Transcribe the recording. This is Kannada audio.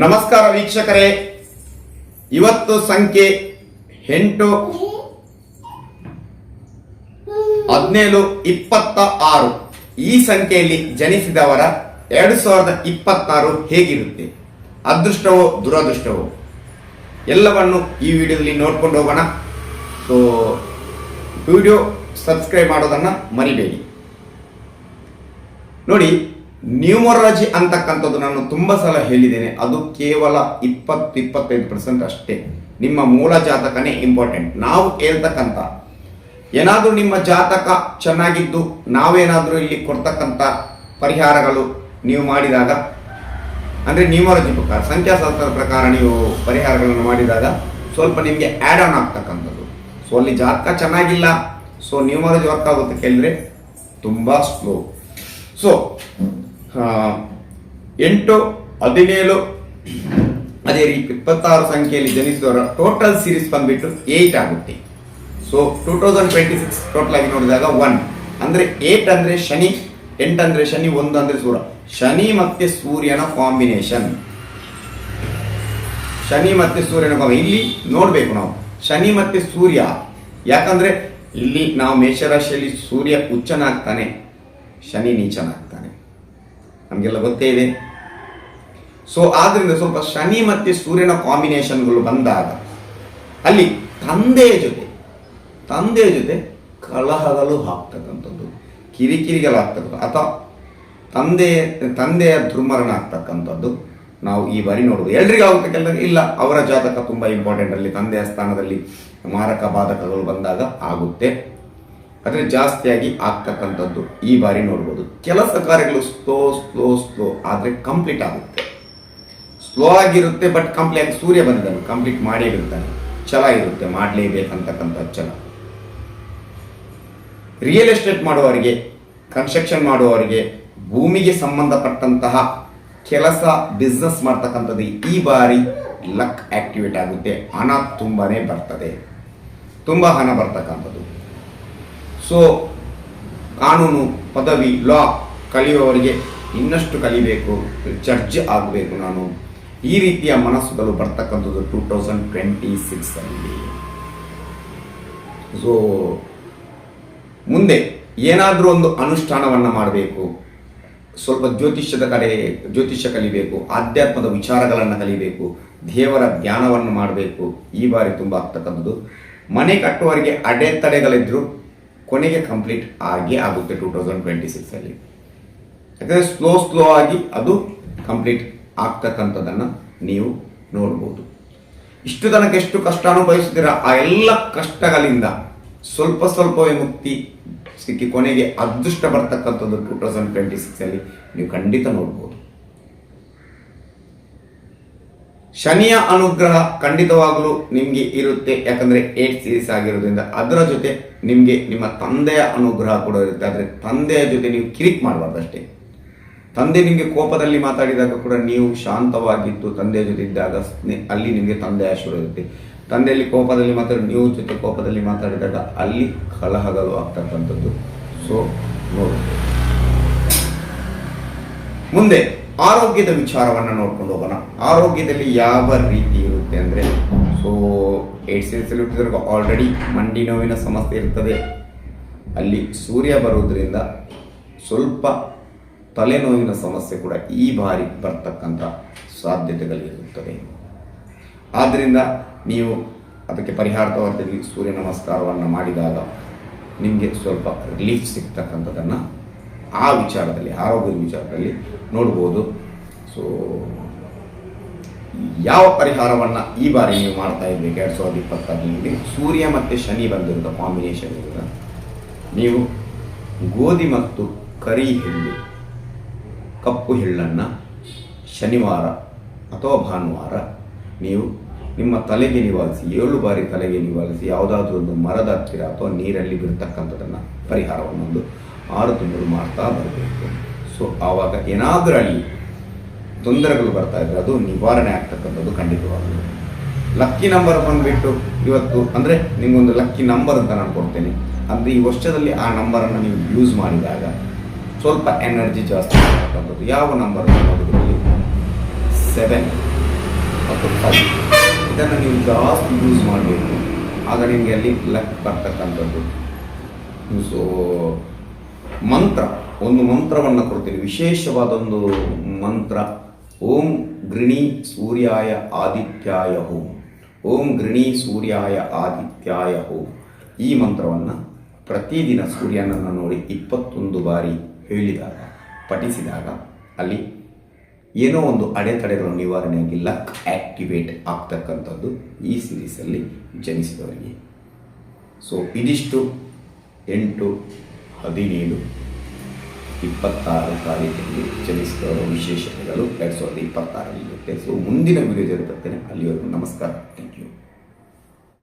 ನಮಸ್ಕಾರ ವೀಕ್ಷಕರೇ, ಇವತ್ತು ಸಂಖ್ಯೆ 8 17 26 ಈ ಸಂಖ್ಯೆಯಲ್ಲಿ ಜನಿಸಿದವರ 2026 ಹೇಗಿರುತ್ತೆ? ಅದೃಷ್ಟವೋ ದುರದೃಷ್ಟವೋ ಎಲ್ಲವನ್ನು ಈ ವಿಡಿಯೋದಲ್ಲಿ ನೋಡ್ಕೊಂಡು ಹೋಗೋಣ. ಸೊ ವಿಡಿಯೋ ಸಬ್ಸ್ಕ್ರೈಬ್ ಮಾಡೋದನ್ನ ಮರಿಬೇಡಿ. ನೋಡಿ, ನ್ಯೂಮರಾಲಜಿ ಅಂತಕ್ಕಂಥದ್ದು ನಾನು ತುಂಬ ಸಲ ಹೇಳಿದ್ದೇನೆ, ಅದು ಕೇವಲ 20-25% ಅಷ್ಟೇ. ನಿಮ್ಮ ಮೂಲ ಜಾತಕನೇ ಇಂಪಾರ್ಟೆಂಟ್. ನಾವು ಹೇಳ್ತಕ್ಕಂಥ ಏನಾದರೂ ನಿಮ್ಮ ಜಾತಕ ಚೆನ್ನಾಗಿದ್ದು ನಾವೇನಾದರೂ ಇಲ್ಲಿ ಕೊಡ್ತಕ್ಕಂಥ ಪರಿಹಾರಗಳು ನೀವು ಮಾಡಿದಾಗ, ಅಂದರೆ ನ್ಯೂಮರಾಲಜಿ ಪ್ರಕಾರ, ಸಂಖ್ಯಾಶಾಸ್ತ್ರದ ಪ್ರಕಾರ ನೀವು ಪರಿಹಾರಗಳನ್ನು ಮಾಡಿದಾಗ ಸ್ವಲ್ಪ ನಿಮಗೆ ಆ್ಯಡ್ ಆನ್ ಆಗ್ತಕ್ಕಂಥದ್ದು. ಸೊ ಅಲ್ಲಿ ಜಾತಕ ಚೆನ್ನಾಗಿಲ್ಲ, ಸೊ ನ್ಯೂಮರಾಲಜಿ ವರ್ಕ್ ಆಗುತ್ತೆ ಕೇಳಿದ್ರೆ ತುಂಬ ಸ್ಲೋ. ಸೊ 8, 17 ಅದೇ ರೀತಿ 26 ಸಂಖ್ಯೆಯಲ್ಲಿ ಜನಿಸಿದವರ ಟೋಟಲ್ ಸೀರೀಸ್ ಬಂದ್ಬಿಟ್ಟು 8 ಆಗುತ್ತೆ. ಸೊ 2026 ಟೋಟಲ್ ಆಗಿ ನೋಡಿದಾಗ 1 ಅಂದ್ರೆ 8 ಅಂದ್ರೆ ಶನಿ, 8 ಅಂದ್ರೆ ಶನಿ, 1 ಅಂದ್ರೆ ಸೂರ್ಯ. ಶನಿ ಮತ್ತೆ ಸೂರ್ಯನ ಕಾಂಬಿನೇಷನ್. ಶನಿ ಮತ್ತೆ ಸೂರ್ಯನ ಇಲ್ಲಿ ನೋಡ್ಬೇಕು ನಾವು ಶನಿ ಮತ್ತೆ ಸೂರ್ಯ. ಯಾಕಂದ್ರೆ ಇಲ್ಲಿ ನಾವು ಮೇಷರಾಶಿಯಲ್ಲಿ ಸೂರ್ಯ ಉಚ್ಚನಾಗ್ತಾನೆ, ಶನಿ ನೀಚನಾಗ್ತಾನೆ, ನಮಗೆಲ್ಲ ಗೊತ್ತೇ ಇದೆ. ಸೊ ಆದ್ರಿಂದ ಸ್ವಲ್ಪ ಶನಿ ಮತ್ತೆ ಸೂರ್ಯನ ಕಾಂಬಿನೇಷನ್ಗಳು ಬಂದಾಗ ಅಲ್ಲಿ ತಂದೆಯ ಜೊತೆ ಕಲಹಗಳು ಆಗ್ತಕ್ಕಂಥದ್ದು, ಕಿರಿಕಿರಿಗಳಾಗ್ತಕ್ಕಂಥದ್ದು, ಅಥವಾ ತಂದೆಯ ದುರ್ಮರಣ ಆಗ್ತಕ್ಕಂಥದ್ದು ನಾವು ಈ ಬಾರಿ ನೋಡುವುದು. ಎಲ್ರಿಗೂ ಆಗುತ್ತೆ, ಕೆಲವರಿಗೆ ಇಲ್ಲ. ಅವರ ಜಾತಕ ತುಂಬಾ ಇಂಪಾರ್ಟೆಂಟ್. ಅಲ್ಲಿ ತಂದೆಯ ಸ್ಥಾನದಲ್ಲಿ ಮಾರಕ ಬಾಧಕಗಳು ಬಂದಾಗ ಆಗುತ್ತೆ, ಆದರೆ ಜಾಸ್ತಿಯಾಗಿ ಆಗ್ತಕ್ಕಂಥದ್ದು ಈ ಬಾರಿ ನೋಡ್ಬೋದು. ಕೆಲಸ ಕಾರ್ಯಗಳು ಸ್ಲೋ ಆದರೆ ಕಂಪ್ಲೀಟ್ ಆಗುತ್ತೆ. ಸ್ಲೋ ಆಗಿರುತ್ತೆ ಬಟ್ ಕಂಪ್ಲೀಟ್ ಆಗಿ ಸೂರ್ಯ ಬಂದಿದ್ದಾನೆ, ಕಂಪ್ಲೀಟ್ ಮಾಡೇ ಬಿಡ್ತಾನೆ. ಛಲ ಇರುತ್ತೆ, ಮಾಡಲೇಬೇಕಂತಕ್ಕಂಥ ಛಲ. ರಿಯಲ್ ಎಸ್ಟೇಟ್ ಮಾಡುವವರಿಗೆ, ಕನ್ಸ್ಟ್ರಕ್ಷನ್ ಮಾಡುವವರಿಗೆ, ಭೂಮಿಗೆ ಸಂಬಂಧಪಟ್ಟಂತಹ ಕೆಲಸ ಬಿಸ್ನೆಸ್ ಮಾಡ್ತಕ್ಕಂಥದ್ದು ಈ ಬಾರಿ ಲಕ್ ಆಕ್ಟಿವೇಟ್ ಆಗುತ್ತೆ. ಹಣ ತುಂಬಾನೇ ಬರ್ತದೆ, ತುಂಬ ಹಣ ಬರ್ತಕ್ಕಂಥದ್ದು. ಸೊ ಕಾನೂನು, ಪದವಿ, ಲಾ ಕಲಿಯುವವರಿಗೆ ಇನ್ನಷ್ಟು ಕಲಿಬೇಕು, ಜಡ್ಜ್ ಆಗಬೇಕು ನಾನು, ಈ ರೀತಿಯ ಮನಸ್ಸುಗಳು ಬರ್ತಕ್ಕಂಥದ್ದು 2026 ಅಲ್ಲಿ. ಸೊ ಮುಂದೆ ಏನಾದರೂ ಒಂದು ಅನುಷ್ಠಾನವನ್ನು ಮಾಡಬೇಕು, ಸ್ವಲ್ಪ ಜ್ಯೋತಿಷ್ಯ ಕಲಿಬೇಕು, ಆಧ್ಯಾತ್ಮದ ವಿಚಾರಗಳನ್ನು ಕಲಿಬೇಕು, ದೇವರ ಧ್ಯಾನವನ್ನು ಮಾಡಬೇಕು. ಈ ಬಾರಿ ತುಂಬ ಆಗ್ತಕ್ಕಂಥದ್ದು. ಮನೆ ಕಟ್ಟುವವರಿಗೆ ಅಡೆತಡೆಗಳಿದ್ರು ಕೊನೆಗೆ ಕಂಪ್ಲೀಟ್ ಆಗೇ ಆಗುತ್ತೆ 2026 ಅಲ್ಲಿ. ಯಾಕಂದರೆ ಸ್ಲೋ ಆಗಿ ಅದು ಕಂಪ್ಲೀಟ್ ಆಗ್ತಕ್ಕಂಥದ್ದನ್ನು ನೀವು ನೋಡ್ಬೋದು. ಇಷ್ಟು ತನಕ ಎಷ್ಟು ಕಷ್ಟ ಅನುಭವಿಸಿದ್ದೀರಾ, ಆ ಎಲ್ಲ ಕಷ್ಟಗಳಿಂದ ಸ್ವಲ್ಪವೇ ಮುಕ್ತಿ ಸಿಕ್ಕಿ ಕೊನೆಗೆ ಅದೃಷ್ಟ ಬರ್ತಕ್ಕಂಥದ್ದು 2026 ಅಲ್ಲಿ ನೀವು ಖಂಡಿತ ನೋಡ್ಬೋದು. ಶನಿಯ ಅನುಗ್ರಹ ಖಂಡಿತವಾಗಲೂ ನಿಮಗೆ ಇರುತ್ತೆ, ಯಾಕಂದ್ರೆ 8 ಸೀರೀಸ್ ಆಗಿರೋದ್ರಿಂದ. ಅದರ ಜೊತೆ ನಿಮಗೆ ನಿಮ್ಮ ತಂದೆಯ ಅನುಗ್ರಹ ಕೂಡ ಇರುತ್ತೆ. ಆದರೆ ತಂದೆಯ ಜೊತೆ ನೀವು ಕಿರಿಕ್ ಮಾಡಬಾರ್ದು ಅಷ್ಟೇ. ತಂದೆ ನಿಮಗೆ ಕೋಪದಲ್ಲಿ ಮಾತಾಡಿದಾಗ ಕೂಡ ನೀವು ಶಾಂತವಾಗಿದ್ದು ತಂದೆಯ ಜೊತೆ ಇದ್ದಾಗ ಅಲ್ಲಿ ನಿಮಗೆ ತಂದೆಯ ಆಶೀರ್ವಾದ ಇರುತ್ತೆ. ತಂದೆಯಲ್ಲಿ ಕೋಪದಲ್ಲಿ ಮಾತಾಡಿ ನೀವು ಜೊತೆ ಕೋಪದಲ್ಲಿ ಮಾತಾಡಿದಾಗ ಅಲ್ಲಿ ಕಲಹಗಳು ಆಗ್ತಕ್ಕಂಥದ್ದು. ಸೊ ನೋಡಿ, ಮುಂದೆ ಆರೋಗ್ಯದ ವಿಚಾರವನ್ನು ನೋಡ್ಕೊಂಡು ಹೋಗೋಣ. ಆರೋಗ್ಯದಲ್ಲಿ ಯಾವ ರೀತಿ ಇರುತ್ತೆ ಅಂದರೆ, ಸೊ 8 ಸೀರೀಸಲ್ಲಿ ಹುಟ್ಟಿದವ್ರಿಗೆ ಆಲ್ರೆಡಿ ಮಂಡಿ ನೋವಿನ ಸಮಸ್ಯೆ ಇರ್ತದೆ. ಅಲ್ಲಿ ಸೂರ್ಯ ಬರುವುದರಿಂದ ಸ್ವಲ್ಪ ತಲೆನೋವಿನ ಸಮಸ್ಯೆ ಕೂಡ ಈ ಬಾರಿ ಬರ್ತಕ್ಕಂಥ ಸಾಧ್ಯತೆಗಳಿರುತ್ತದೆ. ಆದ್ದರಿಂದ ನೀವು ಅದಕ್ಕೆ ಪರಿಹಾರವಾಗಿ ಸೂರ್ಯ ನಮಸ್ಕಾರವನ್ನು ಮಾಡಿದಾಗ ನಿಮಗೆ ಸ್ವಲ್ಪ ರಿಲೀಫ್ ಸಿಗ್ತಕ್ಕಂಥದ್ದನ್ನು ಆ ವಿಚಾರದಲ್ಲಿ, ಆರೋಗ್ಯದ ವಿಚಾರದಲ್ಲಿ ನೋಡ್ಬೋದು. ಸೊ ಯಾವ ಪರಿಹಾರವನ್ನು ಈ ಬಾರಿ ನೀವು ಮಾಡ್ತಾ ಇರಬೇಕು 2026 ಸೂರ್ಯ ಮತ್ತು ಶನಿ ಬಂದಿರೋ ಕಾಂಬಿನೇಷನ್ ಇರುತ್ತೆ. ನೀವು ಗೋಧಿ ಮತ್ತು ಕರಿ ಎಳ್ಳು, ಕಪ್ಪು ಎಳ್ಳನ್ನು ಶನಿವಾರ ಅಥವಾ ಭಾನುವಾರ ನೀವು ನಿಮ್ಮ ತಲೆಗೆ ನಿವಾಳಿಸಿ, 7 ಬಾರಿ ತಲೆಗೆ ನಿವಾಳಿಸಿ, ಯಾವುದಾದ್ರೂ ಒಂದು ಮರದ ಹತ್ತಿರ ಅಥವಾ ನೀರಲ್ಲಿ ಬಿಡ್ತಕ್ಕಂಥದ್ದನ್ನು ಪರಿಹಾರವನ್ನೊಂದು 6 ತಿಂಗಳು ಮಾಡ್ತಾ ಬರಬೇಕು. ಸೊ ಆವಾಗ ಏನಾದರೂ ಅಲ್ಲಿ ತೊಂದರೆಗಳು ಬರ್ತಾ ಇದ್ರೆ ಅದು ನಿವಾರಣೆ ಆಗ್ತಕ್ಕಂಥದ್ದು ಖಂಡಿತವಾಗಲು. ಲಕ್ಕಿ ನಂಬರ್ ಬಂದುಬಿಟ್ಟು ಇವತ್ತು ಅಂದರೆ ನಿಮಗೊಂದು ಲಕ್ಕಿ ನಂಬರ್ ಅಂತ ನಾನು ಕೊಡ್ತೇನೆ. ಅಂದರೆ ಈ ವರ್ಷದಲ್ಲಿ ಆ ನಂಬರನ್ನು ನೀವು ಯೂಸ್ ಮಾಡಿದಾಗ ಸ್ವಲ್ಪ ಎನರ್ಜಿ ಜಾಸ್ತಿ ಆಗ್ತಕ್ಕಂಥದ್ದು. ಯಾವ ನಂಬರ್ ನೋಡಿದ್ರಲ್ಲಿ 7 ಮತ್ತು 5. ಇದನ್ನು ನೀವು ಜಾಸ್ತಿ ಯೂಸ್ ಮಾಡಬೇಕು, ಆಗ ನಿಮಗೆ ಅಲ್ಲಿ ಲಕ್ ಬರ್ತಕ್ಕಂಥದ್ದು. ಸೊ ಒಂದು ಮಂತ್ರವನ್ನು ಕೊಡ್ತೀನಿ, ವಿಶೇಷವಾದೊಂದು ಮಂತ್ರ. ಓಂ ಗೃಣಿ ಸೂರ್ಯಾಯ ಆದಿತ್ಯಾಯ ಓಂ, ಓಂ ಗೃಣಿ ಸೂರ್ಯಾಯ ಆದಿತ್ಯಾಯ ಓಂ. ಈ ಮಂತ್ರವನ್ನು ಪ್ರತಿದಿನ ಸೂರ್ಯನನ್ನು ನೋಡಿ 21 ಬಾರಿ ಹೇಳಿದಾಗ, ಪಠಿಸಿದಾಗ ಅಲ್ಲಿ ಏನೋ ಒಂದು ಅಡೆತಡೆಗಳ ನಿವಾರಣೆಯಾಗಿ ಲಕ್ ಆಕ್ಟಿವೇಟ್ ಆಗ್ತಕ್ಕಂಥದ್ದು ಈ ಸೀರೀಸಲ್ಲಿ ಜನಿಸಿದವರಿಗೆ. ಸೊ ಇದಿಷ್ಟು 8, 17, 26 ತಾರೀಕಿನಲ್ಲಿ ಜನಿಸಿದವರ ವಿಶೇಷತೆಗಳು 2026 ಇರುತ್ತೆ. ಸೊ ಮುಂದಿನ ವಿಡಿಯೋ ಜರುಗುತ್ತೇನೆ. ಅಲ್ಲಿವರೆಗೂ ನಮಸ್ಕಾರ.